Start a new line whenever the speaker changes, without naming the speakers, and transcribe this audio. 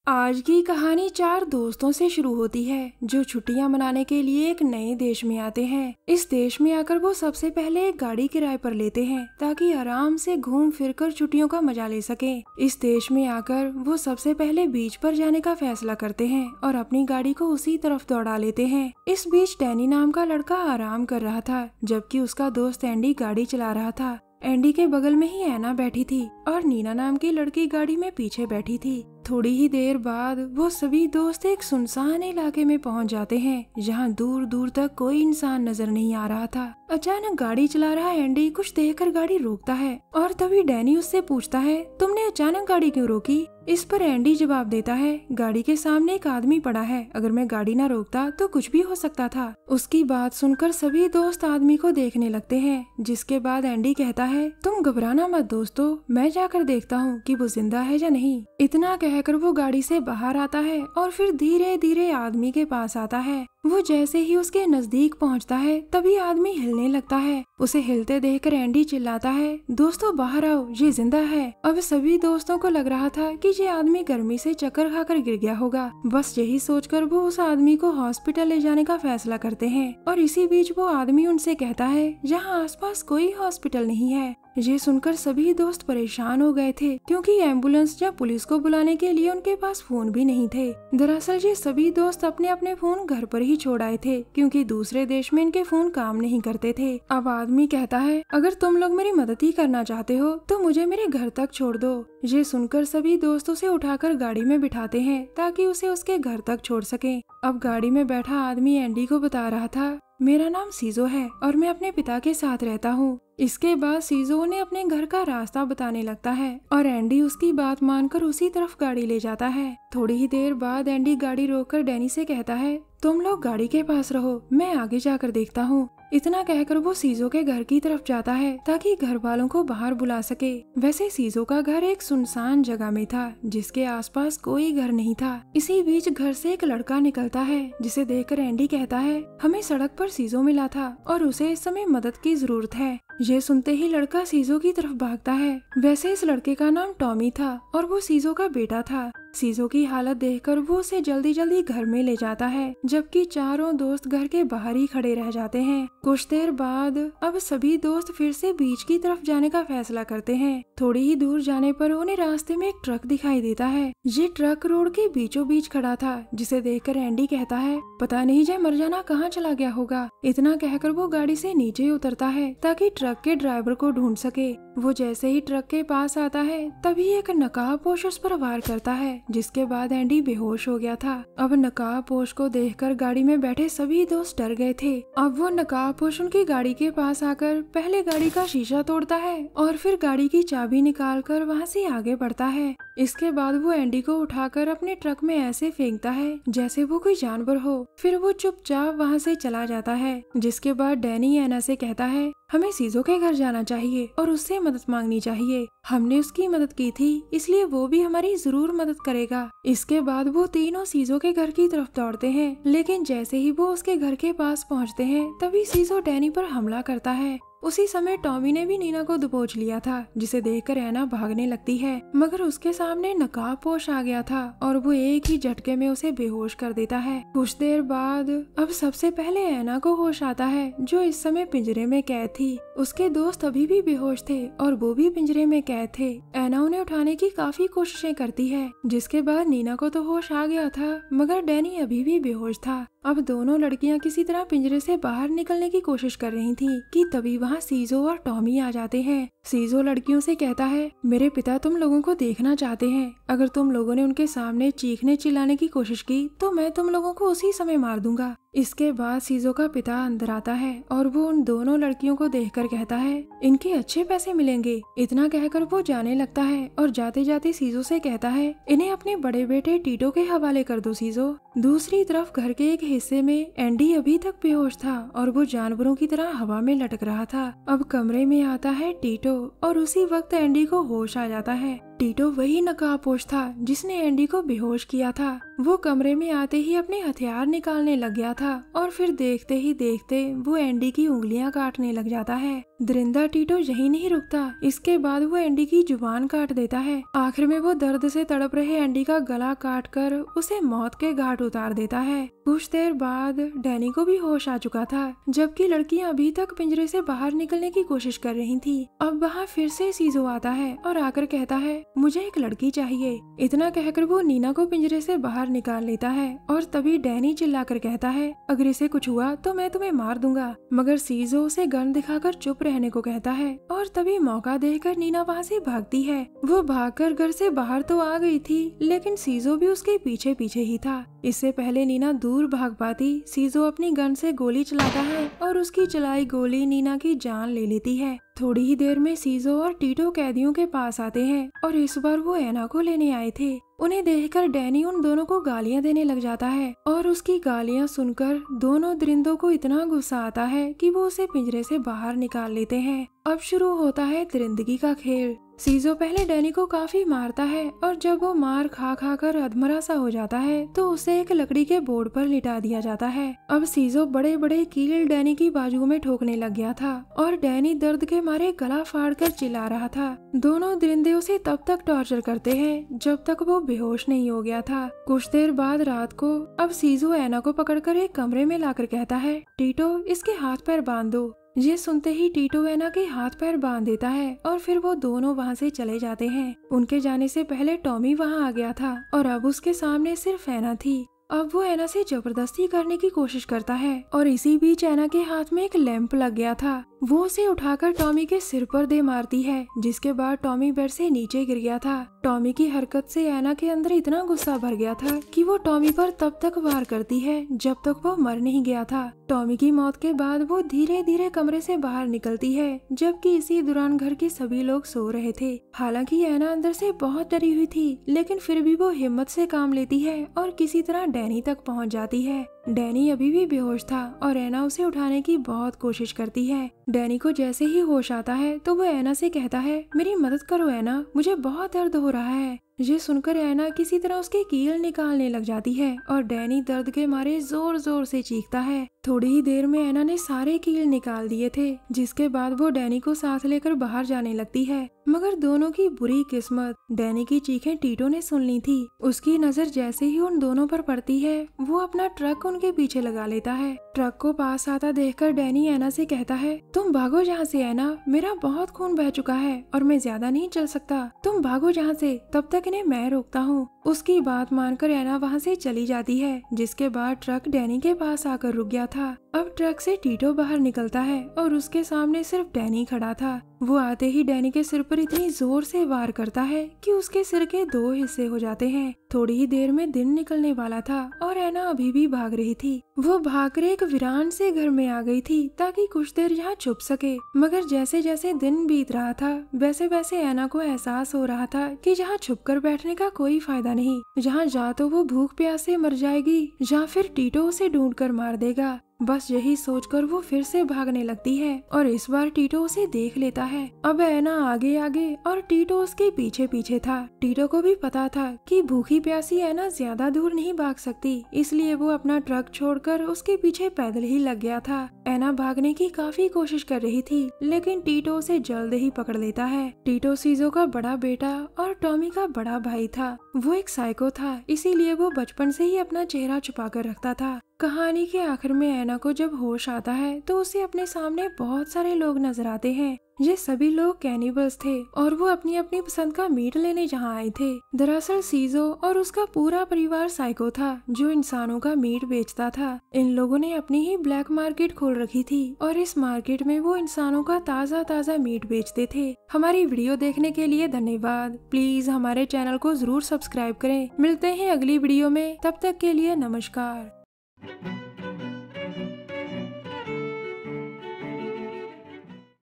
आज की कहानी चार दोस्तों से शुरू होती है जो छुट्टियां मनाने के लिए एक नए देश में आते हैं। इस देश में आकर वो सबसे पहले एक गाड़ी किराए पर लेते हैं ताकि आराम से घूम फिर कर छुट्टियों का मजा ले सके। इस देश में आकर वो सबसे पहले बीच पर जाने का फैसला करते हैं और अपनी गाड़ी को उसी तरफ दौड़ा लेते हैं। इस बीच डैनी नाम का लड़का आराम कर रहा था जबकि उसका दोस्त एंडी गाड़ी चला रहा था। एंडी के बगल में ही ऐना बैठी थी और नीना नाम की लड़की गाड़ी में पीछे बैठी थी। थोड़ी ही देर बाद वो सभी दोस्त एक सुनसान इलाके में पहुंच जाते हैं जहां दूर दूर तक कोई इंसान नजर नहीं आ रहा था। अचानक गाड़ी चला रहा एंडी कुछ देखकर गाड़ी रोकता है और तभी डैनी उससे पूछता है, तुमने अचानक गाड़ी क्यों रोकी? इस पर एंडी जवाब देता है, गाड़ी के सामने एक आदमी पड़ा है, अगर मैं गाड़ी न रोकता तो कुछ भी हो सकता था। उसकी बात सुनकर सभी दोस्त आदमी को देखने लगते हैं, जिसके बाद एंडी कहता है, तुम घबराना मत दोस्तों, मैं जाकर देखता हूँ कि वो जिंदा है या नहीं। इतना कहकर वो गाड़ी से बाहर आता है और फिर धीरे धीरे आदमी के पास आता है। वो जैसे ही उसके नजदीक पहुंचता है तभी आदमी हिलने लगता है। उसे हिलते देखकर एंडी चिल्लाता है, दोस्तों बाहर आओ, ये जिंदा है। अब सभी दोस्तों को लग रहा था कि ये आदमी गर्मी से चक्कर खाकर गिर गया होगा। बस यही सोचकर वो उस आदमी को हॉस्पिटल ले जाने का फैसला करते हैं और इसी बीच वो आदमी उनसे कहता है, यहाँ आसपास कोई हॉस्पिटल नहीं है। ये सुनकर सभी दोस्त परेशान हो गए थे क्योंकि एम्बुलेंस या पुलिस को बुलाने के लिए उनके पास फोन भी नहीं थे। दरअसल ये सभी दोस्त अपने अपने फोन घर पर ही छोड़ आए थे क्योंकि दूसरे देश में इनके फोन काम नहीं करते थे। अब आदमी कहता है, अगर तुम लोग मेरी मदद ही करना चाहते हो तो मुझे मेरे घर तक छोड़ दो। ये सुनकर सभी दोस्तों से उठाकर गाड़ी में बिठाते हैं ताकि उसे उसके घर तक छोड़ सके। अब गाड़ी में बैठा आदमी एंडी को बता रहा था, मेरा नाम सीजो है और मैं अपने पिता के साथ रहता हूँ। इसके बाद सीजो उन्हें अपने घर का रास्ता बताने लगता है और एंडी उसकी बात मानकर उसी तरफ गाड़ी ले जाता है। थोड़ी ही देर बाद एंडी गाड़ी रोककर डैनी से कहता है, तुम लोग गाड़ी के पास रहो, मैं आगे जाकर देखता हूँ। इतना कहकर वो सीजो के घर की तरफ जाता है ताकि घर वालों को बाहर बुला सके। वैसे सीजो का घर एक सुनसान जगह में था जिसके आसपास कोई घर नहीं था। इसी बीच घर से एक लड़का निकलता है जिसे देखकर एंडी कहता है, हमें सड़क पर सीजो मिला था और उसे इस समय मदद की जरूरत है। ये सुनते ही लड़का सीजो की तरफ भागता है। वैसे इस लड़के का नाम टॉमी था और वो सीजो का बेटा था। सीजो की हालत देखकर वो उसे जल्दी जल्दी घर में ले जाता है जबकि चारों दोस्त घर के बाहर ही खड़े रह जाते हैं। कुछ देर बाद अब सभी दोस्त फिर से बीच की तरफ जाने का फैसला करते हैं। थोड़ी ही दूर जाने पर उन्हें रास्ते में एक ट्रक दिखाई देता है। ये ट्रक रोड के बीचों बीच खड़ा था जिसे देखकर एंडी कहता है, पता नहीं जय मरजाना कहाँ चला गया होगा। इतना कहकर वो गाड़ी से नीचे उतरता है ताकि ट्रक के ड्राइवर को ढूंढ सके। वो जैसे ही ट्रक के पास आता है तभी एक नकाबपोश उस पर वार करता है जिसके बाद एंडी बेहोश हो गया था। अब नकाबपोश को देखकर गाड़ी में बैठे सभी दोस्त डर गए थे। अब वो नकाबपोश उनकी गाड़ी के पास आकर पहले गाड़ी का शीशा तोड़ता है और फिर गाड़ी की चाबी निकालकर वहां से आगे बढ़ता है। इसके बाद वो एंडी को उठाकर अपने ट्रक में ऐसे फेंकता है जैसे वो कोई जानवर हो। फिर वो चुपचाप वहां से चला जाता है। जिसके बाद डैनी ऐना से कहता है, हमें सीजो के घर जाना चाहिए और उससे मदद मांगनी चाहिए। हमने उसकी मदद की थी इसलिए वो भी हमारी जरूर मदद करेगा। इसके बाद वो तीनों सीजो के घर की तरफ दौड़ते हैं, लेकिन जैसे ही वो उसके घर के पास पहुंचते हैं तभी सीजो डैनी पर हमला करता है। उसी समय टॉमी ने भी नीना को दबोच लिया था जिसे देखकर ऐना भागने लगती है, मगर उसके सामने नकाबपोश आ गया था और वो एक ही झटके में उसे बेहोश कर देता है। कुछ देर बाद अब सबसे पहले ऐना को होश आता है जो इस समय पिंजरे में कैद थी। उसके दोस्त अभी भी बेहोश थे और वो भी पिंजरे में कैद थे। ऐना उन्हें उठाने की काफी कोशिशें करती है जिसके बाद नीना को तो होश आ गया था मगर डैनी अभी भी बेहोश था। अब दोनों लड़कियां किसी तरह पिंजरे से बाहर निकलने की कोशिश कर रही थीं कि तभी वहां सीजो और टॉमी आ जाते हैं। सीजो लड़कियों से कहता है, मेरे पिता तुम लोगों को देखना चाहते हैं, अगर तुम लोगों ने उनके सामने चीखने चिल्लाने की कोशिश की तो मैं तुम लोगों को उसी समय मार दूंगा। इसके बाद सीजो का पिता अंदर आता है और वो उन दोनों लड़कियों को देखकर कहता है, इनके अच्छे पैसे मिलेंगे। इतना कहकर वो जाने लगता है और जाते जाते सीजो से कहता है, इन्हें अपने बड़े बेटे टीटो के हवाले कर दो सीजो। दूसरी तरफ घर के एक हिस्से में एंडी अभी तक बेहोश था और वो जानवरों की तरह हवा में लटक रहा था। अब कमरे में आता है टीटो और उसी वक्त एंडी को होश आ जाता है। टीटो वही नकाबपोश था जिसने एंडी को बेहोश किया था। वो कमरे में आते ही अपने हथियार निकालने लग गया था और फिर देखते ही देखते वो एंडी की उंगलियां काटने लग जाता है। दरिंदा टीटो यही नहीं रुकता, इसके बाद वो एंडी की जुबान काट देता है। आखिर में वो दर्द से तड़प रहे एंडी का गला काट कर उसे मौत के घाट उतार देता है। कुछ देर बाद डैनी को भी होश आ चुका था, जबकि लड़कियां अभी तक पिंजरे से बाहर निकलने की कोशिश कर रही थी। अब वहाँ फिर से सीजो आता है और आकर कहता है मुझे एक लड़की चाहिए। इतना कहकर वो नीना को पिंजरे से बाहर निकाल लेता है और तभी डैनी चिल्लाकर कहता है अगर इसे कुछ हुआ तो मैं तुम्हें मार दूंगा। मगर सीजो उसे गन दिखाकर चुप रहने को कहता है और तभी मौका देखकर नीना वहाँ से भागती है। वो भागकर घर से बाहर तो आ गई थी, लेकिन सीजो भी उसके पीछे पीछे ही था। इससे पहले नीना दूर भाग पाती, सीजो अपनी गन से गोली चलाता है और उसकी चलाई गोली नीना की जान ले लेती है। थोड़ी ही देर में सीजो और टीटो कैदियों के पास आते हैं और इस बार वो एना को लेने आए थे। उन्हें देखकर डैनी उन दोनों को गालियां देने लग जाता है और उसकी गालियां सुनकर दोनों दरिंदों को इतना गुस्सा आता है कि वो उसे पिंजरे से बाहर निकाल लेते हैं। अब शुरू होता है दरिंदगी का खेल। सीजो पहले डैनी को काफी मारता है और जब वो मार खा खा कर अधमरा सा हो जाता है तो उसे एक लकड़ी के बोर्ड पर लिटा दिया जाता है। अब सीजो बड़े बड़े कील डैनी की बाजू में ठोकने लग गया था और डैनी दर्द के मारे गला फाड़ कर चिल्ला रहा था। दोनों दरिंदे उसे तब तक टॉर्चर करते हैं जब तक वो बेहोश नहीं हो गया था। कुछ देर बाद रात को अब सीजो एना को पकड़कर एक कमरे में लाकर कहता है टीटो इसके हाथ पैर बांध दो। ये सुनते ही टीटो एना के हाथ पैर बांध देता है और फिर वो दोनों वहाँ से चले जाते हैं। उनके जाने से पहले टॉमी वहाँ आ गया था और अब उसके सामने सिर्फ एना थी। अब वो एना से जबरदस्ती करने की कोशिश करता है और इसी बीच एना के हाथ में एक लैंप लग गया था। वो उसे उठाकर टॉमी के सिर पर दे मारती है, जिसके बाद टॉमी बेड से नीचे गिर गया था। टॉमी की हरकत से एना के अंदर इतना गुस्सा भर गया था कि वो टॉमी पर तब तक वार करती है जब तक वो मर नहीं गया था। टॉमी की मौत के बाद वो धीरे धीरे कमरे से बाहर निकलती है, जबकि इसी दौरान घर के सभी लोग सो रहे थे। हालांकि एना अंदर से बहुत डरी हुई थी, लेकिन फिर भी वो हिम्मत से काम लेती है और किसी तरह डैनी तक पहुंच जाती है। डैनी अभी भी बेहोश था और एना उसे उठाने की बहुत कोशिश करती है। डैनी को जैसे ही होश आता है तो वो एना से कहता है मेरी मदद करो एना, मुझे बहुत दर्द हो रहा है। ये सुनकर एना किसी तरह उसके कील निकालने लग जाती है और डैनी दर्द के मारे जोर जोर से चीखता है। थोड़ी ही देर में एना ने सारे कील निकाल दिए थे, जिसके बाद वो डैनी को साथ लेकर बाहर जाने लगती है। मगर दोनों की बुरी किस्मत, डैनी की चीखें टीटो ने सुन ली थी। उसकी नजर जैसे ही उन दोनों पर पड़ती है वो अपना ट्रक उनके पीछे लगा लेता है। ट्रक को पास आता देखकर डैनी एना से कहता है तुम भागो यहाँ से एना, मेरा बहुत खून बह चुका है और मैं ज्यादा नहीं चल सकता, तुम भागो यहाँ से, तब तक इन्हें मैं रोकता हूँ। उसकी बात मानकर एना वहाँ से चली जाती है, जिसके बाद ट्रक डैनी के पास आकर रुक गया था। अब ट्रक से टीटो बाहर निकलता है और उसके सामने सिर्फ डैनी खड़ा था। वो आते ही डैनी के सिर पर इतनी जोर से वार करता है कि उसके सिर के 2 हिस्से हो जाते हैं। थोड़ी ही देर में दिन निकलने वाला था और एना अभी भी भाग रही थी। वो भागकर एक वीरान से घर में आ गई थी ताकि कुछ देर यहाँ छुप सके। मगर जैसे जैसे दिन बीत रहा था वैसे वैसे एना को एहसास हो रहा था कि जहाँ छुपकर बैठने का कोई फायदा नहीं। जहाँ जा तो वो भूख प्यास से मर जाएगी या फिर टीटो उसे ढूंढकर मार देगा। बस यही सोचकर वो फिर से भागने लगती है और इस बार टीटो उसे देख लेता है। अब एना आगे आगे और टीटो उसके पीछे पीछे था। टीटो को भी पता था कि भूखी प्यासी एना ज्यादा दूर नहीं भाग सकती, इसलिए वो अपना ट्रक छोड़कर उसके पीछे पैदल ही लग गया था। एना भागने की काफी कोशिश कर रही थी, लेकिन टीटो उसे जल्द ही पकड़ लेता है। टीटो सीजो का बड़ा बेटा और टॉमी का बड़ा भाई था। वो एक साइको था, इसीलिए वो बचपन से ही अपना चेहरा छुपा कर रखता था। कहानी के आखिर में एना को जब होश आता है तो उसे अपने सामने बहुत सारे लोग नजर आते हैं। ये सभी लोग कैनिबल्स थे और वो अपनी अपनी पसंद का मीट लेने जहाँ आए थे। दरअसल सीजो और उसका पूरा परिवार साइको था जो इंसानों का मीट बेचता था। इन लोगों ने अपनी ही ब्लैक मार्केट खोल रखी थी और इस मार्केट में वो इंसानों का ताज़ा ताज़ा मीट बेचते थे। हमारी वीडियो देखने के लिए धन्यवाद। प्लीज हमारे चैनल को जरूर सब्सक्राइब करें। मिलते हैं अगली वीडियो में, तब तक के लिए नमस्कार।